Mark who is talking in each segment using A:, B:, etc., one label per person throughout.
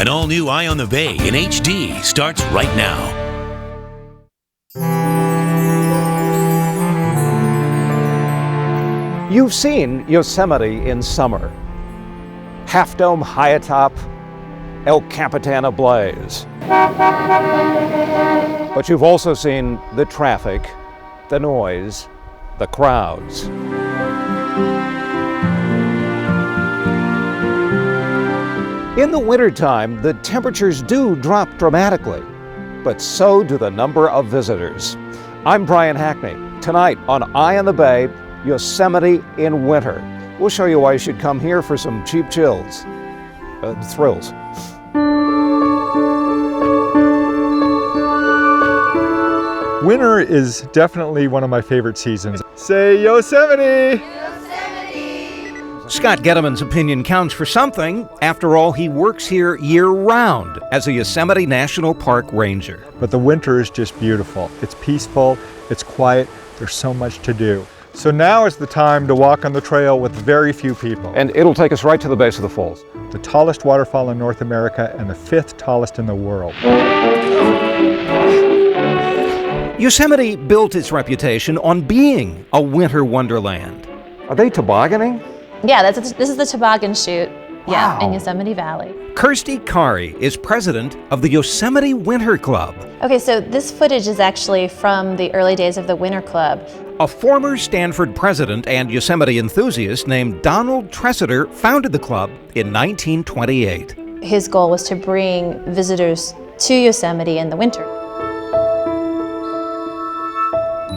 A: An all-new Eye on the Bay in HD starts right now.
B: You've seen Yosemite in summer. Half Dome high atop, El Capitan ablaze. But you've also seen the traffic, the noise, the crowds. In the wintertime, the temperatures do drop dramatically, but so do the number of visitors. I'm Brian Hackney. Tonight on Eye on the Bay, Yosemite in winter. We'll show you why you should come here for some cheap thrills.
C: Winter is definitely one of my favorite seasons. Say Yosemite!
B: Scott Gettiman's opinion counts for something. After all, he works here year-round as a Yosemite National Park ranger.
C: But the winter is just beautiful. It's peaceful, it's quiet, there's so much to do. So now is the time to walk on the trail with very few people.
B: And it'll take us right to the base of the falls.
C: The tallest waterfall in North America and the 5th tallest in the world.
B: Yosemite built its reputation on being a winter wonderland. Are they tobogganing?
D: Yeah, this is the toboggan chute. Yeah,
B: Wow.
D: in Yosemite Valley.
B: Kirsty Kari is president of the Yosemite Winter Club.
D: Okay, so this footage is actually from the early days of the Winter Club.
B: A former Stanford president and Yosemite enthusiast named Donald Tresidder founded the club in 1928.
D: His goal was to bring visitors to Yosemite in the winter.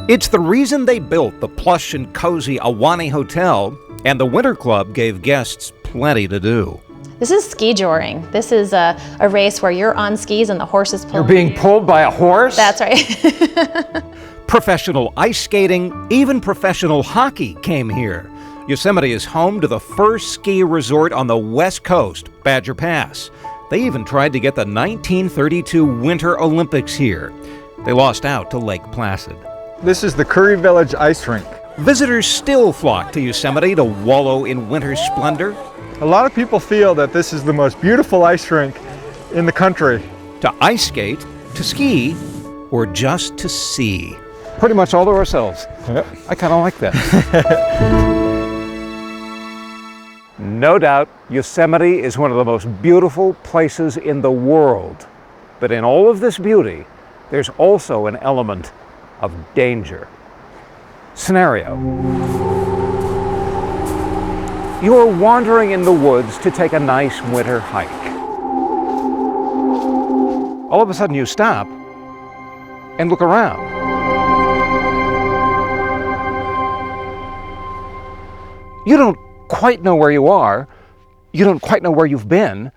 B: It's the reason they built the plush and cozy Ahwahnee Hotel, and the Winter Club gave guests plenty to do.
D: This is ski joring. This is a race where you're on skis and the horse is pulling.
B: You're being pulled by a horse?
D: That's right.
B: Professional ice skating, even professional hockey came here. Yosemite is home to the first ski resort on the West Coast, Badger Pass. They even tried to get the 1932 Winter Olympics here. They lost out to Lake Placid.
C: This is the Curry Village Ice Rink.
B: Visitors still flock to Yosemite to wallow in winter splendor,
C: A lot of people feel that this is the most beautiful ice rink in the country.
B: to ice skate, to ski, or just to see. Pretty much all to ourselves.
C: Yep.
B: I kind of like that. No doubt, Yosemite is one of the most beautiful places in the world. But in all of this beauty, there's also an element of danger. Scenario. You're wandering in the woods to take a nice winter hike. All of a sudden you stop and look around. You don't quite know where you are. You don't quite know where you've been.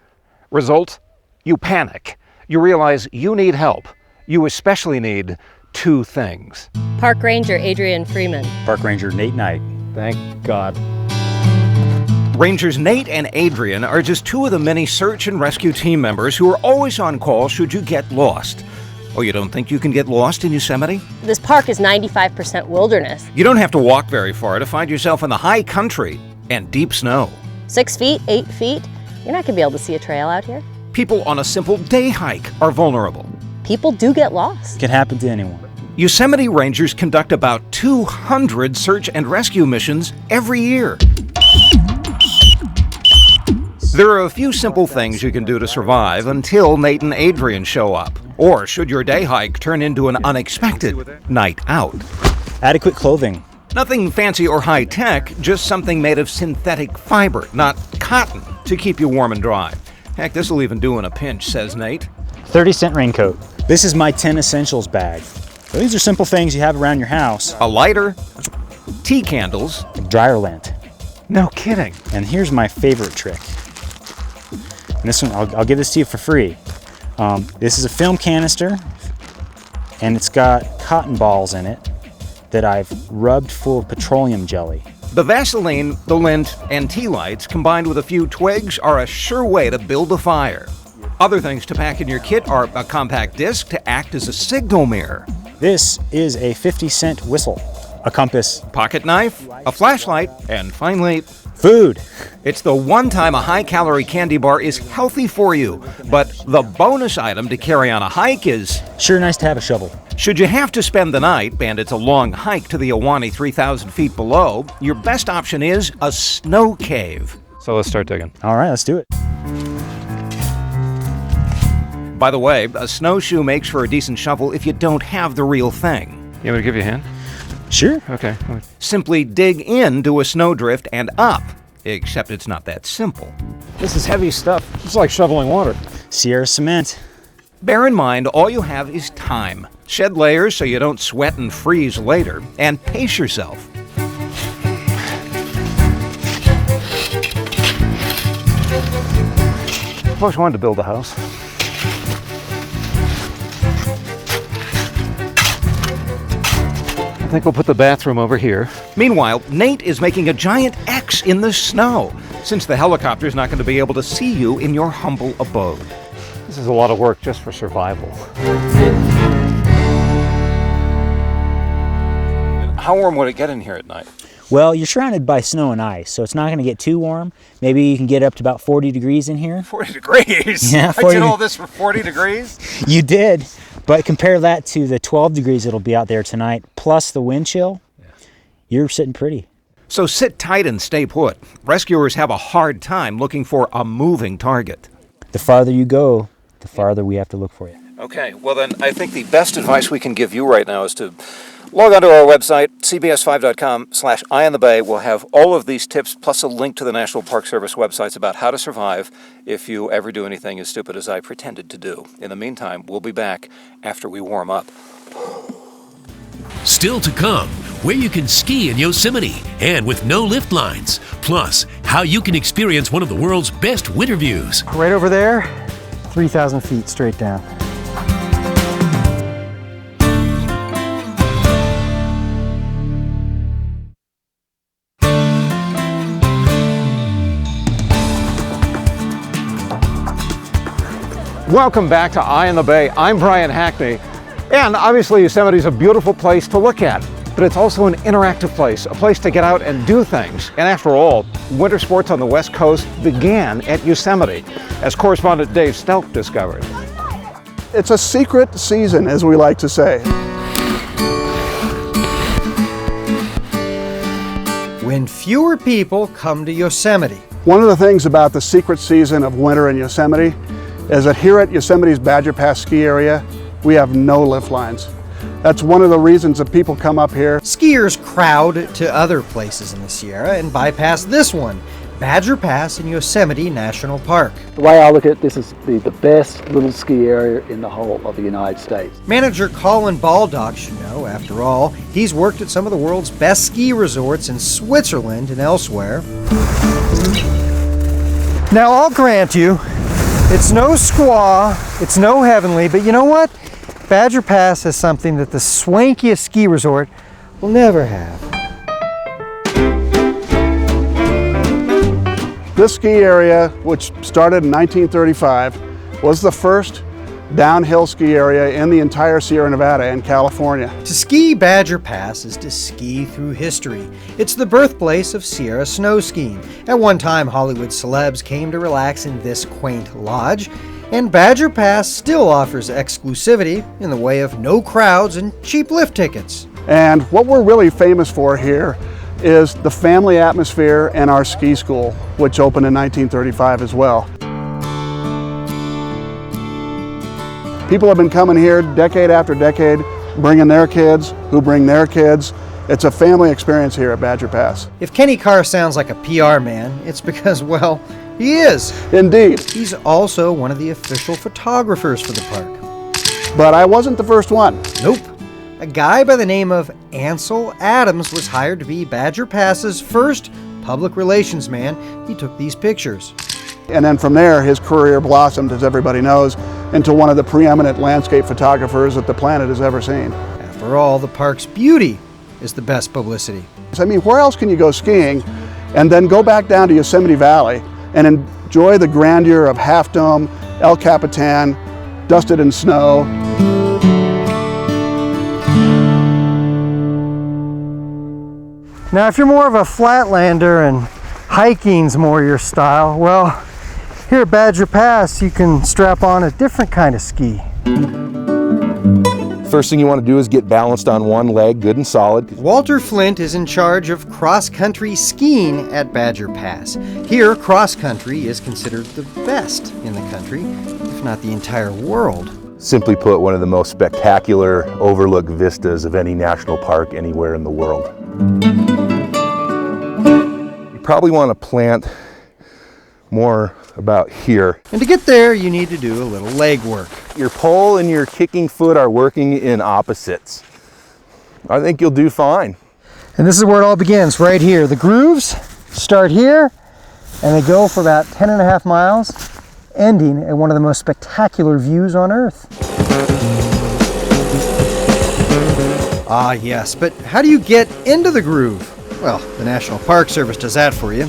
B: Result, you panic. You realize you need help. You especially need two things.
E: Park Ranger Adrian Freeman.
F: Park Ranger Nate Knight.
B: Thank God. Rangers Nate and Adrian are just two of the many search and rescue team members who are always on call should you get lost. Oh, you don't think you can get lost in Yosemite?
E: This park is 95% wilderness.
B: You don't have to walk very far to find yourself in the high country and deep snow.
E: 6 feet, 8 feet, you're not gonna be able to see a trail out here.
B: People on a simple day hike are vulnerable.
E: People do get lost.
F: It can happen to anyone.
B: Yosemite Rangers conduct about 200 search and rescue missions every year. There are a few simple things you can do to survive until Nate and Adrian show up. Or should your day hike turn into an unexpected night out.
F: Adequate clothing.
B: Nothing fancy or high-tech, just something made of synthetic fiber, not cotton, to keep you warm and dry. Heck, this'll even do in a pinch, says Nate.
F: 30-cent raincoat. This is my 10 essentials bag. So these are simple things you have around your house.
B: A lighter, tea candles.
F: Like dryer lint.
B: No kidding.
F: And here's my favorite trick. And this one, I'll give this to you for free. This is a film canister, and it's got cotton balls in it that I've rubbed full of petroleum jelly.
B: The Vaseline, the lint, and tea lights combined with a few twigs are a sure way to build a fire. Other things to pack in your kit are a compact disc to act as a signal mirror,
F: This is a 50-cent whistle, a compass,
B: pocket knife, a flashlight, and finally,
F: Food.
B: It's the one time a high-calorie candy bar is healthy for you, but the bonus item to carry on a hike is...
F: Sure nice to have a shovel.
B: Should you have to spend the night, and it's a long hike to the Ahwahnee 3,000 feet below, your best option is a snow cave. So let's start digging.
F: All right, let's do it.
B: By the way, a snowshoe makes for a decent shovel if you don't have the real thing. You want me to give you a hand?
F: Sure.
B: Okay. Simply dig into a snowdrift and up, except it's not that simple. This is heavy stuff. It's like shoveling water.
F: Sierra cement.
B: Bear in mind, all you have is time. Shed layers so you don't sweat and freeze later, and pace yourself. I've always wanted to build a house. I think we'll put the bathroom over here. Meanwhile, Nate is making a giant X in the snow, since the helicopter's not going to be able to see you in your humble abode. This is a lot of work just for survival. How warm would it get in here at night?
F: Well, you're surrounded by snow and ice, so it's not going to get too warm. Maybe you can get up to about 40 degrees in here.
B: 40 degrees?
F: Yeah, 40.
B: I did all this for 40 degrees?
F: You did, but compare that to the 12 degrees it'll be out there tonight, plus the wind chill. Yeah. You're sitting pretty.
B: So sit tight and stay put. Rescuers have a hard time looking for a moving target.
F: The farther you go, the farther we have to look for you.
B: Okay, well then I think the best advice we can give you right now is to log onto our website, cbs5.com/EyeOnTheBay. We'll have all of these tips plus a link to the National Park Service websites about how to survive if you ever do anything as stupid as I pretended to do. In the meantime, we'll be back after we warm up.
A: Still to come, where you can ski in Yosemite and with no lift lines. Plus, how you can experience one of the world's best winter views.
G: Right over there, 3,000 feet straight down.
B: Welcome back to Eye on the Bay. I'm Brian Hackney. And obviously Yosemite is a beautiful place to look at, but it's also an interactive place, a place to get out and do things. And after all, winter sports on the West Coast began at Yosemite, as correspondent Dave Stoelk discovered.
H: It's a secret season, as we like to say.
G: When fewer people come to Yosemite.
H: One of the things about the secret season of winter in Yosemite is that here at Yosemite's Badger Pass ski area, we have no lift lines. That's one of the reasons that people come up here.
G: Skiers crowd to other places in the Sierra and bypass this one, Badger Pass in Yosemite National Park.
I: The way I look at it, this is the best little ski area in the whole of the United States.
G: Manager Colin Baldock should know, after all, he's worked at some of the world's best ski resorts in Switzerland and elsewhere. Now I'll grant you, it's no squaw, it's no heavenly, but you know what? Badger Pass has something that the swankiest ski resort will never have.
H: This ski area, which started in 1935, was the first downhill ski area in the entire Sierra Nevada and California.
G: To ski Badger Pass is to ski through history. It's the birthplace of Sierra snow skiing. At one time, Hollywood celebs came to relax in this quaint lodge, and Badger Pass still offers exclusivity in the way of no crowds and cheap lift tickets.
H: And what we're really famous for here is the family atmosphere and our ski school, which opened in 1935 as well. People have been coming here decade after decade, bringing their kids, who bring their kids. It's a family experience here at Badger Pass.
G: If Kenny Carr sounds like a PR man, it's because, well, he is.
H: Indeed.
G: He's also one of the official photographers for the park.
H: But I wasn't the first one.
G: Nope. A guy by the name of Ansel Adams was hired to be Badger Pass's first public relations man. He took these pictures.
H: And then from there, his career blossomed, as everybody knows, into one of the preeminent landscape photographers that the planet has ever seen.
G: After all, the park's beauty is the best publicity.
H: I mean, where else can you go skiing and then go back down to Yosemite Valley and enjoy the grandeur of Half Dome, El Capitan, dusted in snow?
G: Now, if you're more of a flatlander and hiking's more your style, well, here at Badger Pass, you can strap on a different kind of ski.
J: First thing you want to do is get balanced on one leg, good and solid.
G: Walter Flint is in charge of cross-country skiing at Badger Pass. Here, cross-country is considered the best in the country, if not the entire world.
J: Simply put, one of the most spectacular overlook vistas of any national park anywhere in the world. You probably want to plant more about here.
G: And to get there, you need to do a little leg work.
J: Your pole and your kicking foot are working in opposites. I think you'll do fine.
G: And this is where it all begins, right here. The grooves start here, and they go for about 10.5 miles, ending at one of the most spectacular views on Earth. Ah, yes, but how do you get into the groove? Well, the National Park Service does that for you.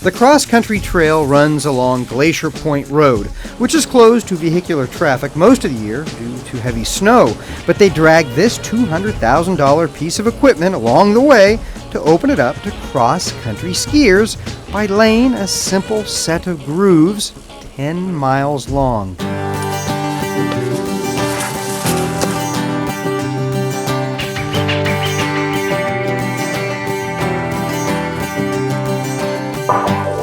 G: The cross-country trail runs along Glacier Point Road, which is closed to vehicular traffic most of the year due to heavy snow. But they drag this $200,000 piece of equipment along the way to open it up to cross-country skiers by laying a simple set of grooves 10 miles long.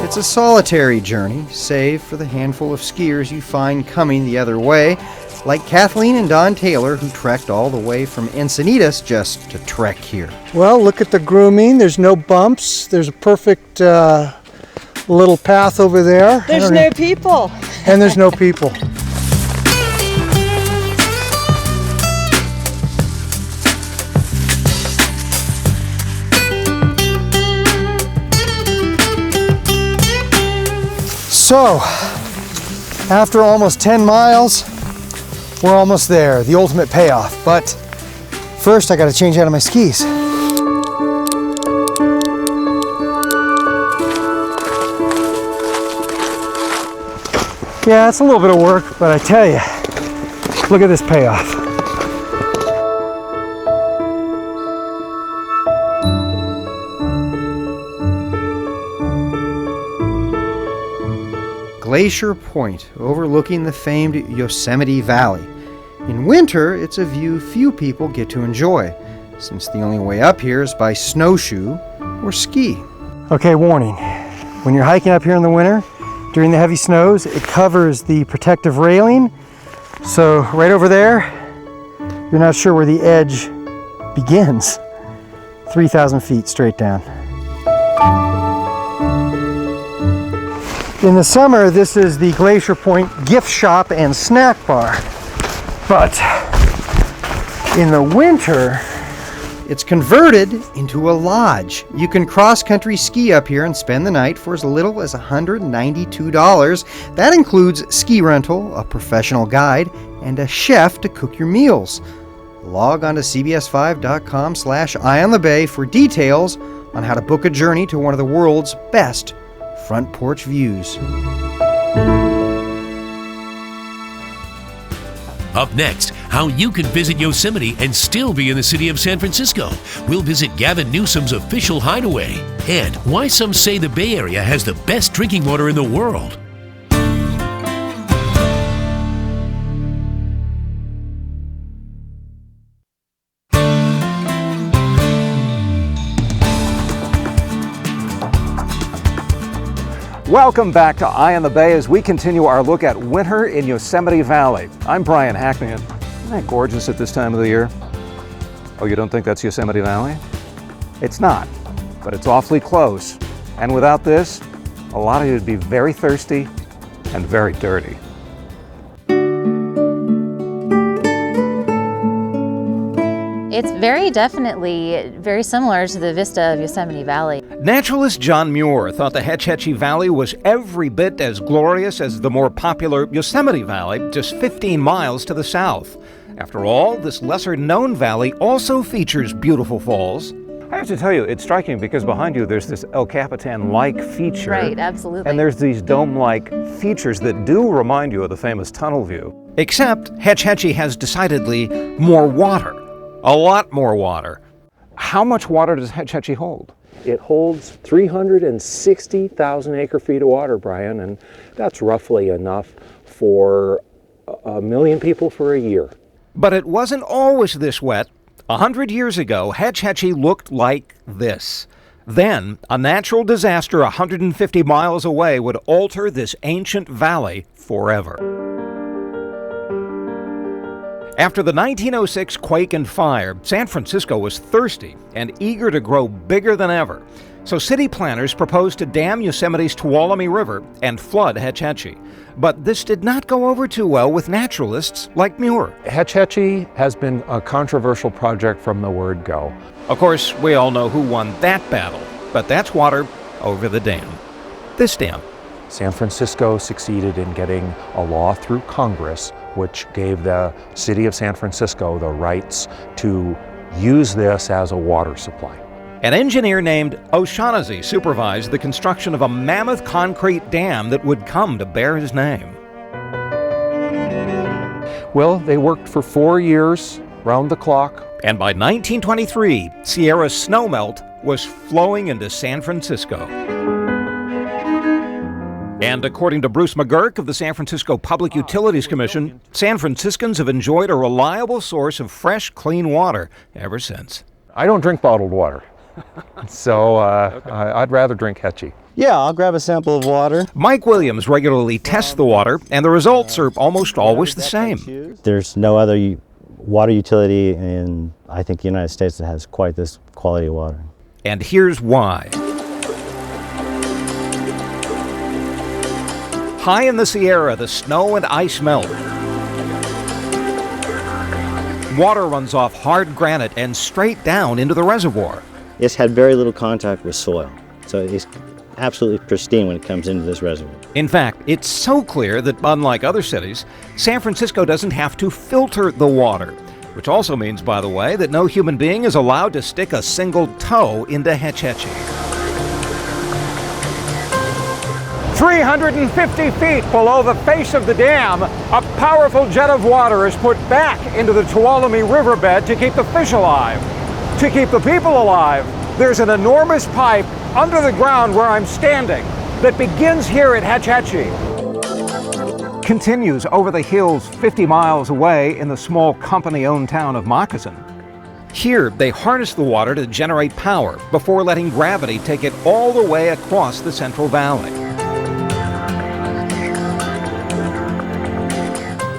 G: It's a solitary journey, save for the handful of skiers you find coming the other way, like Kathleen and Don Taylor, who trekked all the way from Encinitas just to trek here. Well, look at the grooming. There's no bumps. There's a perfect little path over there.
K: There's no people.
G: And there's no people. So, after almost 10 miles, we're almost there, the ultimate payoff. But first, I gotta change out of my skis. Yeah, it's a little bit of work, but I tell you, look at this payoff. Glacier Point, overlooking the famed Yosemite Valley. In winter, it's a view few people get to enjoy, since the only way up here is by snowshoe or ski. Okay, warning. When you're hiking up here in the winter, during the heavy snows, it covers the protective railing. So right over there, you're not sure where the edge begins. 3,000 feet straight down. In the summer, this is the Glacier Point gift shop and snack bar. But in the winter, it's converted into a lodge. You can cross-country ski up here and spend the night for as little as $192. That includes ski rental, a professional guide, and a chef to cook your meals. Log on to cbs5.com/Eye on the Bay for details on how to book a journey to one of the world's best front porch views.
A: Up next, how you can visit Yosemite and still be in the city of San Francisco. We'll visit Gavin Newsom's official hideaway and why some say the Bay Area has the best drinking water in the world.
B: Welcome back to Eye on the Bay as we continue our look at winter in Yosemite Valley. I'm Brian Hackney. Isn't that gorgeous at this time of the year? Oh, you don't think that's Yosemite Valley? It's not, but it's awfully close. And without this, a lot of you would be very thirsty and very dirty.
E: It's very definitely very similar to the vista of Yosemite Valley.
B: Naturalist John Muir thought the Hetch Hetchy Valley was every bit as glorious as the more popular Yosemite Valley, just 15 miles to the south. After all, this lesser-known valley also features beautiful falls. I have to tell you, it's striking because behind you there's this El Capitan-like feature.
E: Right, absolutely.
B: And there's these dome-like features that do remind you of the famous tunnel view. Except Hetch Hetchy has decidedly more water. A lot more water. How much water does Hetch Hetchy hold? It holds 360,000 acre-feet of water, Brian, and that's roughly enough for 1 million people for a year. But it wasn't always this wet. 100 years ago, Hetch Hetchy looked like this. Then, a natural disaster 150 miles away would alter this ancient valley forever. After the 1906 quake and fire, San Francisco was thirsty and eager to grow bigger than ever. So city planners proposed to dam Yosemite's Tuolumne River and flood Hetch Hetchy. But this did not go over too well with naturalists like Muir.
K: Hetch Hetchy has been a controversial project from the word go.
B: Of course, we all know who won that battle, but that's water over the dam. This dam.
K: San Francisco succeeded in getting a law through Congress which gave the city of San Francisco the rights to use this as a water supply.
B: An engineer named O'Shaughnessy supervised the construction of a mammoth concrete dam that would come to bear his name.
K: Well, they worked for 4 years, round the clock.
B: And by 1923, Sierra's snowmelt was flowing into San Francisco. And according to Bruce McGurk of the San Francisco Public Utilities Commission, San Franciscans have enjoyed a reliable source of fresh, clean water ever since.
K: I don't drink bottled water, so I'd rather drink Hetchy.
L: Yeah, I'll grab a sample of water.
B: Mike Williams regularly tests the water, and the results are almost always the same.
L: There's no other water utility in, I think, the United States that has quite this quality of water.
B: And here's why. High in the Sierra, the snow and ice melt. Water runs off hard granite and straight down into the reservoir.
L: It's had very little contact with soil, so it's absolutely pristine when it comes into this reservoir.
B: In fact, it's so clear that unlike other cities, San Francisco doesn't have to filter the water, which also means, by the way, that no human being is allowed to stick a single toe into Hetch Hetchy. 350 feet below the face of the dam, a powerful jet of water is put back into the Tuolumne riverbed to keep the fish alive. To keep the people alive, there's an enormous pipe under the ground where I'm standing that begins here at Hetch Hetchy, continues over the hills 50 miles away in the small company-owned town of Moccasin. Here, they harness the water to generate power before letting gravity take it all the way across the Central Valley.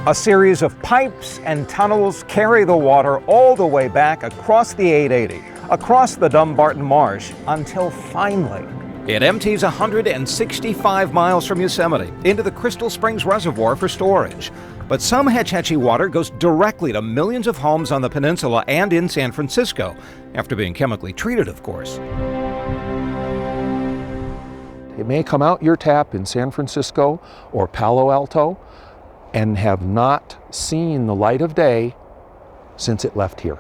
B: A series of pipes and tunnels carry the water all the way back across the 880, across the Dumbarton Marsh, until finally it empties 165 miles from Yosemite into the Crystal Springs Reservoir for storage. But some Hetch Hetchy water goes directly to millions of homes on the peninsula and in San Francisco, after being chemically treated, of course.
K: It may come out your tap in San Francisco or Palo Alto and have not seen the light of day since it left here.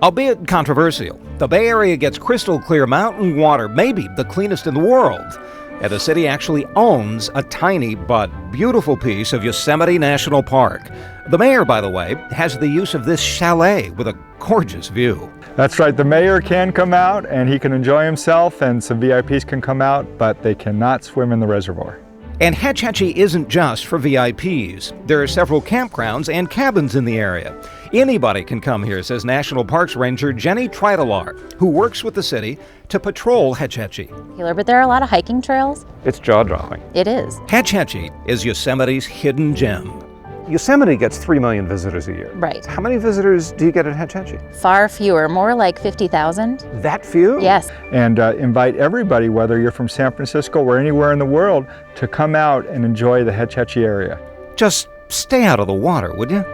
B: Albeit controversial, the Bay Area gets crystal clear mountain water, maybe the cleanest in the world. And the city actually owns a tiny but beautiful piece of Yosemite National Park. The mayor, by the way, has the use of this chalet with a gorgeous view.
C: That's right, the mayor can come out and he can enjoy himself, and some VIPs can come out, but they cannot swim in the reservoir.
B: And Hetch Hetchy isn't just for VIPs. There are several campgrounds and cabins in the area. Anybody can come here, says National Parks Ranger Jenny Tridalar, who works with the city to patrol Hetch Hetchy.
E: But there are a lot of hiking trails.
B: It's jaw-dropping.
E: It is.
B: Hetch Hetchy is Yosemite's hidden gem. Yosemite gets 3 million visitors a year.
E: Right.
B: How many visitors do you get at Hetch Hetchy?
E: Far fewer, more like 50,000.
B: That few?
E: Yes.
C: And invite everybody, whether you're from San Francisco or anywhere in the world, to come out and enjoy the Hetch Hetchy area.
B: Just stay out of the water, would you?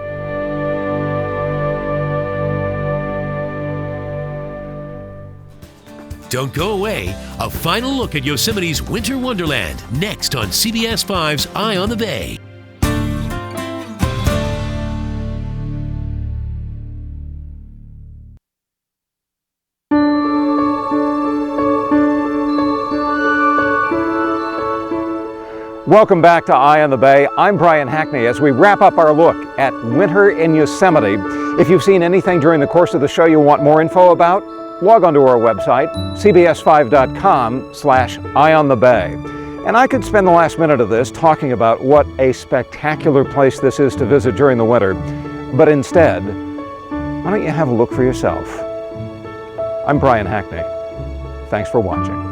A: Don't go away. A final look at Yosemite's Winter Wonderland next on CBS 5's Eye on the Bay.
B: Welcome back to Eye on the Bay. I'm Brian Hackney as we wrap up our look at winter in Yosemite. If you've seen anything during the course of the show you want more info about, log onto our website, cbs5.com/eyeonthebay. And I could spend the last minute of this talking about what a spectacular place this is to visit during the winter, but instead, why don't you have a look for yourself? I'm Brian Hackney. Thanks for watching.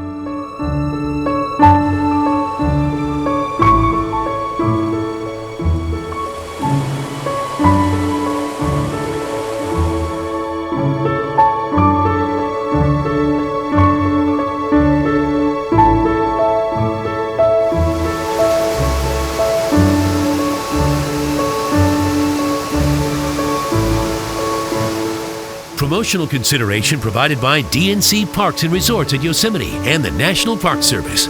A: Promotional consideration provided by DNC Parks and Resorts at Yosemite and the National Park Service.